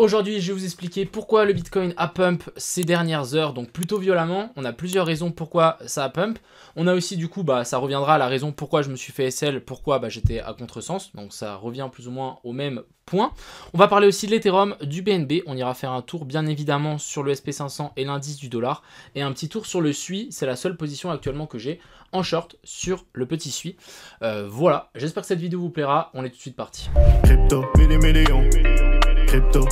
Aujourd'hui, je vais vous expliquer pourquoi le Bitcoin a pump ces dernières heures, donc plutôt violemment. On a plusieurs raisons pourquoi ça a pump. On a aussi du coup, ça reviendra à la raison pourquoi je me suis fait SL, pourquoi j'étais à contresens. Donc ça revient plus ou moins au même point. On va parler aussi de l'Ethereum, du BNB. On ira faire un tour bien évidemment sur le SP500 et l'indice du dollar. Et un petit tour sur le SUI. C'est la seule position actuellement que j'ai en short sur le petit SUI. Voilà, j'espère que cette vidéo vous plaira. On est tout de suite parti. Crypto, million. Crypto,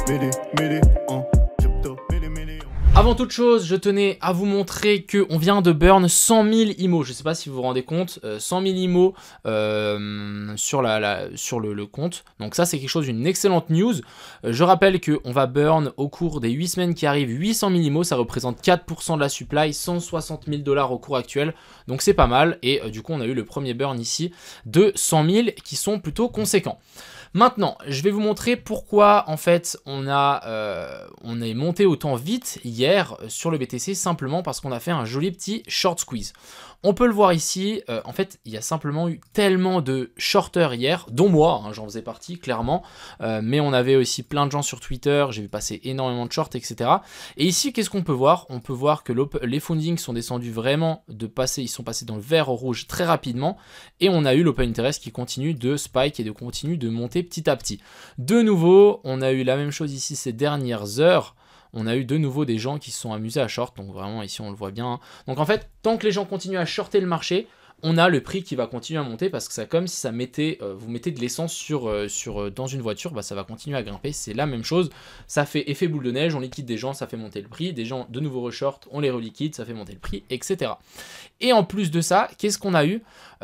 Avant toute chose, je tenais à vous montrer qu'on vient de burn 100 000 IMO. Je ne sais pas si vous vous rendez compte, 100 000 IMO sur le compte. Donc ça, c'est quelque chose, une excellente news. Je rappelle qu'on va burn au cours des 8 semaines qui arrivent 800 000 IMO. Ça représente 4% de la supply, 160 000 $ au cours actuel. Donc c'est pas mal. Et du coup, on a eu le premier burn ici de 100 000 qui sont plutôt conséquents. Maintenant, je vais vous montrer pourquoi en fait on est monté autant vite hier sur le BTC, simplement parce qu'on a fait un joli petit short squeeze. On peut le voir ici, en fait il y a simplement eu tellement de shorters hier, dont moi, j'en faisais partie clairement, mais on avait aussi plein de gens sur Twitter, j'ai vu passer énormément de shorts, etc. Et ici qu'est-ce qu'on peut voir? On peut voir que les fundings sont descendus vraiment ils sont passés dans le vert au rouge très rapidement, et on a eu l'open interest qui continue de spike et de continue de monter petit à petit. De nouveau, on a eu la même chose ici ces dernières heures. On a eu de nouveau des gens qui se sont amusés à short, donc vraiment ici on le voit bien. Donc en fait, tant que les gens continuent à shorter le marché, on a le prix qui va continuer à monter, parce que c'est comme si ça vous mettez de l'essence dans une voiture, ça va continuer à grimper, c'est la même chose. Ça fait effet boule de neige, on liquide des gens, ça fait monter le prix, des gens de nouveau reshort, on les reliquide, ça fait monter le prix, etc. Et en plus de ça, qu'est-ce qu'on a eu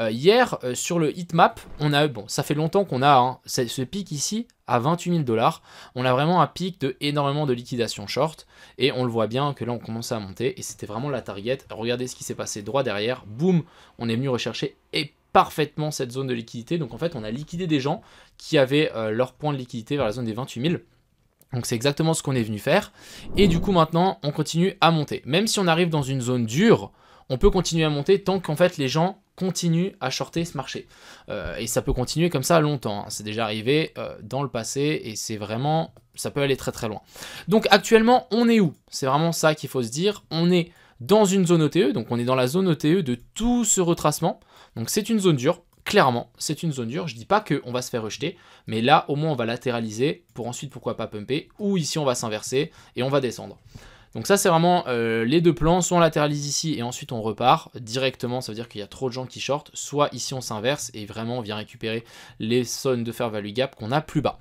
hier sur le heatmap? On a eu, ça fait longtemps qu'on a ce pic ici à 28 000 $. On a vraiment un pic de énormément de liquidation short, et on le voit bien que là on commence à monter, et c'était vraiment la target. Regardez ce qui s'est passé droit derrière, boum, on est venu rechercher et parfaitement cette zone de liquidité. Donc en fait on a liquidé des gens qui avaient leur point de liquidité vers la zone des 28 000. Donc c'est exactement ce qu'on est venu faire, et du coup maintenant on continue à monter. Même si on arrive dans une zone dure, on peut continuer à monter tant qu'en fait les gens continuent à shorter ce marché. Et ça peut continuer comme ça longtemps. C'est déjà arrivé dans le passé, et c'est vraiment, ça peut aller très très loin. Donc actuellement, on est où? C'est vraiment ça qu'il faut se dire. On est dans une zone OTE, donc on est dans la zone OTE de tout ce retracement. Donc c'est une zone dure. Clairement, c'est une zone dure. Je dis pas qu'on va se faire rejeter, mais là, au moins, on va latéraliser pour ensuite, pourquoi pas, pumper. Ou ici, on va s'inverser et on va descendre. Donc ça, c'est vraiment les deux plans. Soit on latéralise ici et ensuite on repart directement. Ça veut dire qu'il y a trop de gens qui shortent. Soit ici, on s'inverse et vraiment, on vient récupérer les zones de fair value gap qu'on a plus bas.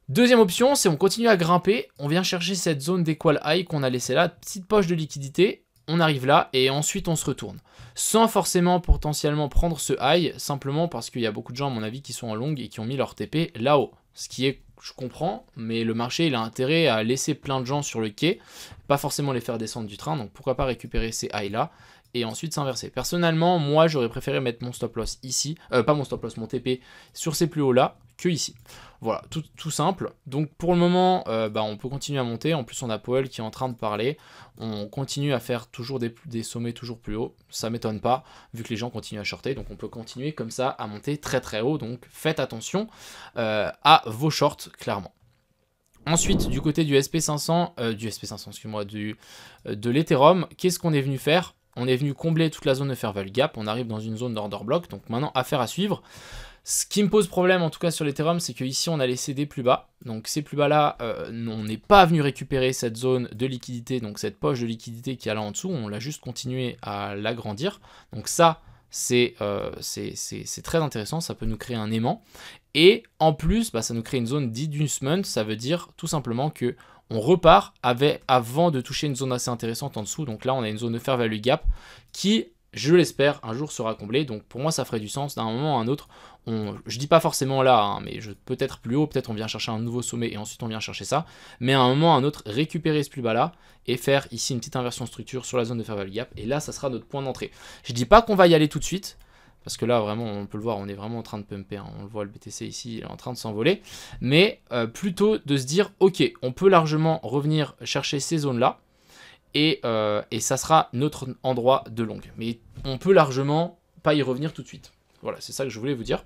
Deuxième option, c'est on continue à grimper. On vient chercher cette zone d'équal high qu'on a laissée là. Petite poche de liquidité. On arrive là et ensuite on se retourne. Sans forcément potentiellement prendre ce high, simplement parce qu'il y a beaucoup de gens à mon avis qui sont en long et qui ont mis leur TP là-haut. Ce qui est, je comprends, mais le marché il a intérêt à laisser plein de gens sur le quai, pas forcément les faire descendre du train, donc pourquoi pas récupérer ces highs là et ensuite s'inverser. Personnellement, moi j'aurais préféré mettre mon stop loss ici, pas mon stop loss, mon TP sur ces plus hauts là que ici. Voilà, tout simple. Donc pour le moment, on peut continuer à monter. En plus, on a Powell qui est en train de parler. On continue à faire toujours des sommets toujours plus hauts. Ça m'étonne pas, vu que les gens continuent à shorter. Donc on peut continuer comme ça à monter très très haut. Donc faites attention à vos shorts, clairement. Ensuite, du côté du SP500, excusez-moi, de l'Ethereum, qu'est-ce qu'on est venu faire? On est venu combler toute la zone de fair value gap. On arrive dans une zone d'order block. Donc maintenant, affaire à suivre. Ce qui me pose problème, en tout cas sur l'Ethereum, c'est qu'ici, on a laissé des plus bas. Donc ces plus bas-là, on n'est pas venu récupérer cette zone de liquidité, donc cette poche de liquidité qui est là en dessous. On l'a juste continué à l'agrandir. Donc ça, c'est très intéressant. Ça peut nous créer un aimant. Et en plus, ça nous crée une zone d'inducement. Ça veut dire tout simplement que on repart avant de toucher une zone assez intéressante en dessous. Donc là, on a une zone de fair value gap qui, je l'espère, un jour sera comblée. Donc pour moi, ça ferait du sens. D'un moment à un autre, je dis pas forcément là, mais peut-être plus haut, peut-être on vient chercher un nouveau sommet et ensuite on vient chercher ça. Mais à un moment à un autre, récupérer ce plus bas là et faire ici une petite inversion structure sur la zone de fair value gap. Et là, ça sera notre point d'entrée. Je dis pas qu'on va y aller tout de suite. Parce que là, vraiment, on peut le voir, on est vraiment en train de pumper. On le voit, le BTC ici, il est en train de s'envoler. Mais plutôt de se dire, ok, on peut largement revenir chercher ces zones-là. Et ça sera notre endroit de long. Mais on peut largement pas y revenir tout de suite. Voilà, c'est ça que je voulais vous dire.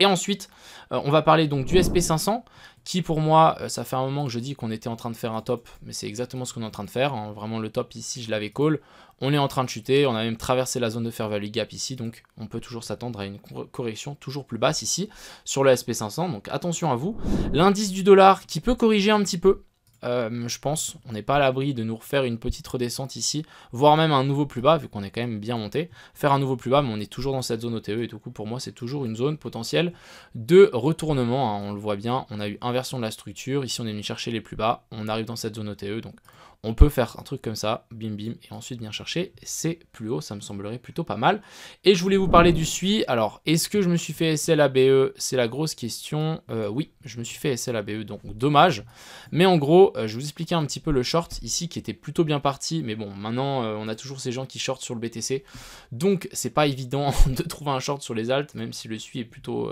Et ensuite, on va parler donc du SP500, qui pour moi, ça fait un moment que je dis qu'on était en train de faire un top, mais c'est exactement ce qu'on est en train de faire, hein. Vraiment le top ici, je l'avais call, on est en train de chuter, on a même traversé la zone de fair value gap ici, donc on peut toujours s'attendre à une correction toujours plus basse ici, sur le SP500, donc attention à vous. L'indice du dollar qui peut corriger un petit peu, je pense, on n'est pas à l'abri de nous refaire une petite redescente ici, voire même un nouveau plus bas, vu qu'on est quand même bien monté, faire un nouveau plus bas, mais on est toujours dans cette zone OTE, et du coup pour moi c'est toujours une zone potentielle de retournement, hein. On le voit bien, on a eu inversion de la structure, ici on est venu chercher les plus bas, on arrive dans cette zone OTE, donc on peut faire un truc comme ça, bim bim, et ensuite bien chercher c'est plus haut, ça me semblerait plutôt pas mal. Et je voulais vous parler du SUI. Alors, est-ce que je me suis fait SL ABE? C'est la grosse question. Oui, je me suis fait SL ABE, donc dommage. Mais en gros, je vous expliquais un petit peu le short ici qui était plutôt bien parti. Mais bon, maintenant, on a toujours ces gens qui shortent sur le BTC. Donc, c'est pas évident de trouver un short sur les alts, même si le SUI est plutôt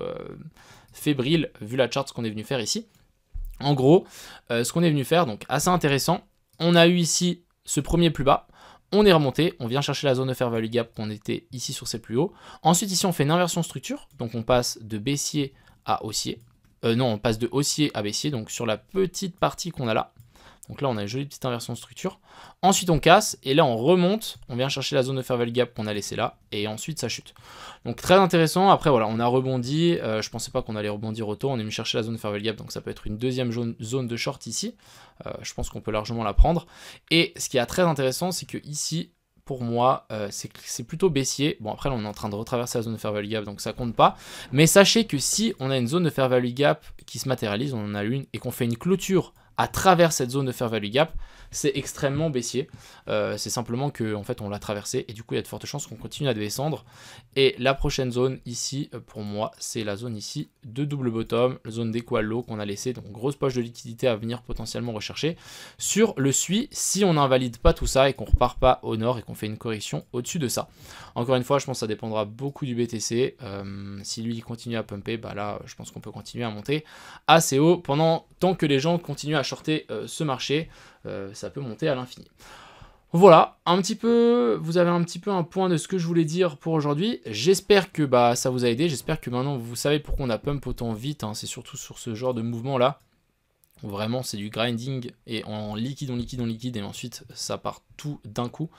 fébrile, vu la chart, ce qu'on est venu faire ici. En gros, ce qu'on est venu faire, donc assez intéressant. On a eu ici ce premier plus bas, on est remonté, on vient chercher la zone de fair value gap qu'on était ici sur ces plus hauts. Ensuite ici on fait une inversion structure, donc on passe de baissier à haussier. Non, on passe de haussier à baissier, donc sur la petite partie qu'on a là. Donc là on a une jolie petite inversion de structure. Ensuite on casse, et là on remonte, on vient chercher la zone de fair value gap qu'on a laissée là, et ensuite ça chute. Donc très intéressant. Après voilà, on a rebondi, je pensais pas qu'on allait rebondir autant, on est venu chercher la zone de fair value gap, donc ça peut être une deuxième zone de short ici. Je pense qu'on peut largement la prendre. Et ce qui est très intéressant, c'est que ici, pour moi, c'est plutôt baissier. Bon, après, là, on est en train de retraverser la zone de fair value gap, donc ça compte pas. Mais sachez que si on a une zone de fair value gap qui se matérialise, on en a une, et qu'on fait une clôture à travers cette zone de fair value gap, c'est extrêmement baissier. C'est simplement que en fait on l'a traversé et du coup il y a de fortes chances qu'on continue à descendre. Et la prochaine zone ici pour moi c'est la zone ici de double bottom, la zone d'équal low qu'on a laissé, donc grosse poche de liquidité à venir potentiellement rechercher sur le SUI si on n'invalide pas tout ça et qu'on repart pas au nord et qu'on fait une correction au-dessus de ça. Encore une fois je pense que ça dépendra beaucoup du BTC. Si lui il continue à pumper, bah là je pense qu'on peut continuer à monter assez haut pendant tant que les gens continuent à shorter ce marché. Ça peut monter à l'infini. Voilà, un petit peu, vous avez un petit peu un point de ce que je voulais dire pour aujourd'hui. J'espère que ça vous a aidé, j'espère que maintenant vous savez pourquoi on a pump autant vite, hein. C'est surtout sur ce genre de mouvement là, où vraiment c'est du grinding et en liquide, et ensuite ça part tout d'un coup.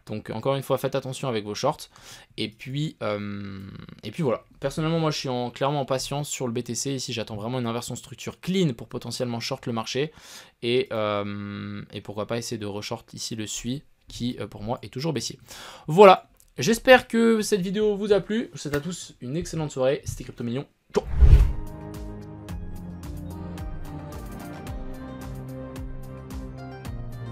Donc encore une fois, faites attention avec vos shorts. Et puis voilà. Personnellement, moi je suis clairement en patience sur le BTC. Ici, j'attends vraiment une inversion structure clean pour potentiellement short le marché. Et pourquoi pas essayer de reshort ici le SUI qui pour moi est toujours baissier. Voilà. J'espère que cette vidéo vous a plu. Je vous souhaite à tous une excellente soirée. C'était Crypto Million. Ciao.